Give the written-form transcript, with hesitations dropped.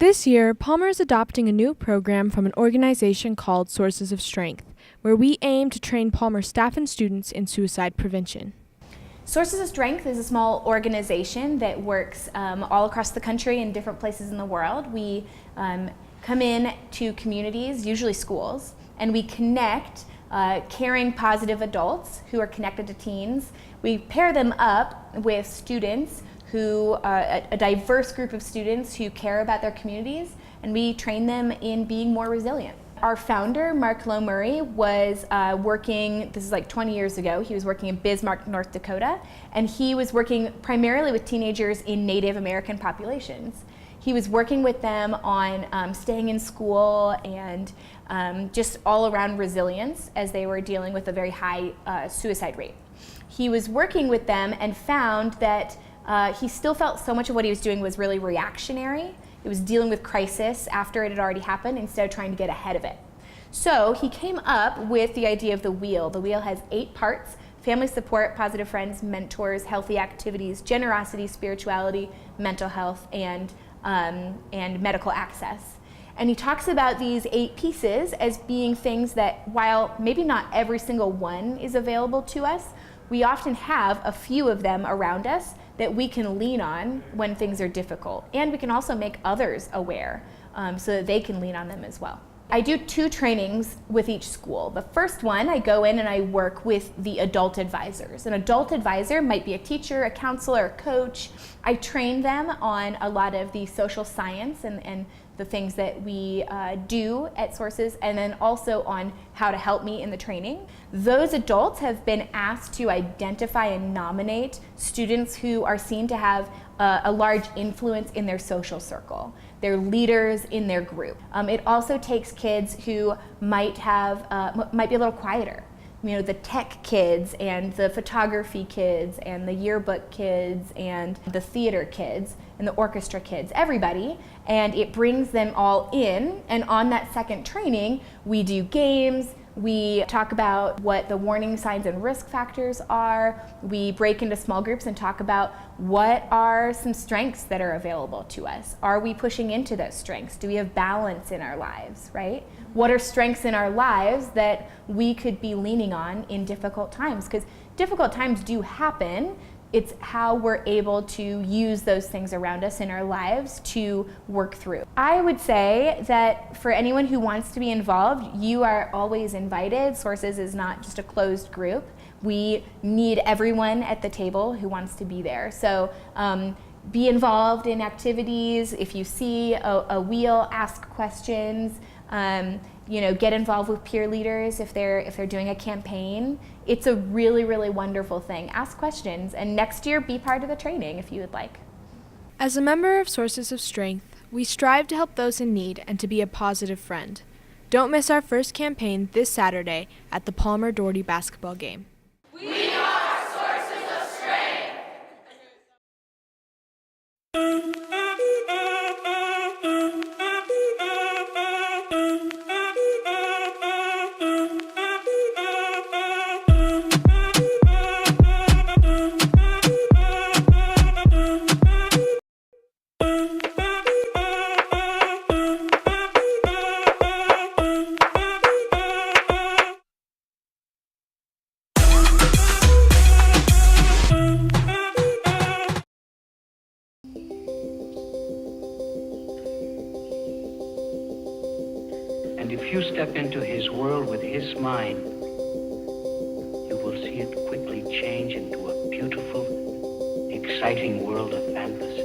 This year, Palmer is adopting a new program from an organization called Sources of Strength, where we aim to train Palmer staff and students in suicide prevention. Sources of Strength is a small organization that works all across the country and different places in the world. We come in to communities, usually schools, and we connect caring, positive adults who are connected to teens. We pair them up with students who a diverse group of students who care about their communities, and we train them in being more resilient. Our founder, Mark Lowe Murray, was working, this is like 20 years ago, he was working in Bismarck, North Dakota, and he was working primarily with teenagers in Native American populations. He was working with them on staying in school and just all around resilience as they were dealing with a very high suicide rate. He was working with them and found that he still felt so much of what he was doing was really reactionary. It was dealing with crisis after it had already happened instead of trying to get ahead of it. So he came up with the idea of the wheel. The wheel has 8 parts: family support, positive friends, mentors, healthy activities, generosity, spirituality, mental health, and medical access. And he talks about these 8 pieces as being things that, while maybe not every single one is available to us, we often have a few of them around us that we can lean on when things are difficult. And we can also make others aware so that they can lean on them as well. I do 2 trainings with each school. The first one, I go in and I work with the adult advisors. An adult advisor might be a teacher, a counselor, a coach. I train them on a lot of the social science and the things that we do at Sources, and then also on how to help me in the training. Those adults have been asked to identify and nominate students who are seen to have a large influence in their social circle. They're leaders in their group. It also takes kids who might be a little quieter. You know, the tech kids and the photography kids and the yearbook kids and the theater kids and the orchestra kids, everybody, and it brings them all in. And on that second training, we do games, we talk about what the warning signs and risk factors are, we break into small groups and talk about what are some strengths that are available to us. Are we pushing into those strengths? Do we have balance in our lives, right? What are strengths in our lives that we could be leaning on in difficult times? Because difficult times do happen. It's how we're able to use those things around us in our lives to work through. I would say that for anyone who wants to be involved, you are always invited. Sources is not just a closed group. We need everyone at the table who wants to be there. So be involved in activities. If you see a wheel, ask questions. Get involved with peer leaders if they're doing a campaign. It's a really, really wonderful thing. Ask questions, and next year be part of the training if you would like. As a member of Sources of Strength, we strive to help those in need and to be a positive friend. Don't miss our first campaign this Saturday at the Palmer Doherty basketball game. We are Sources of Strength. And if you step into his world with his mind, you will see it quickly change into a beautiful, exciting world of fantasy.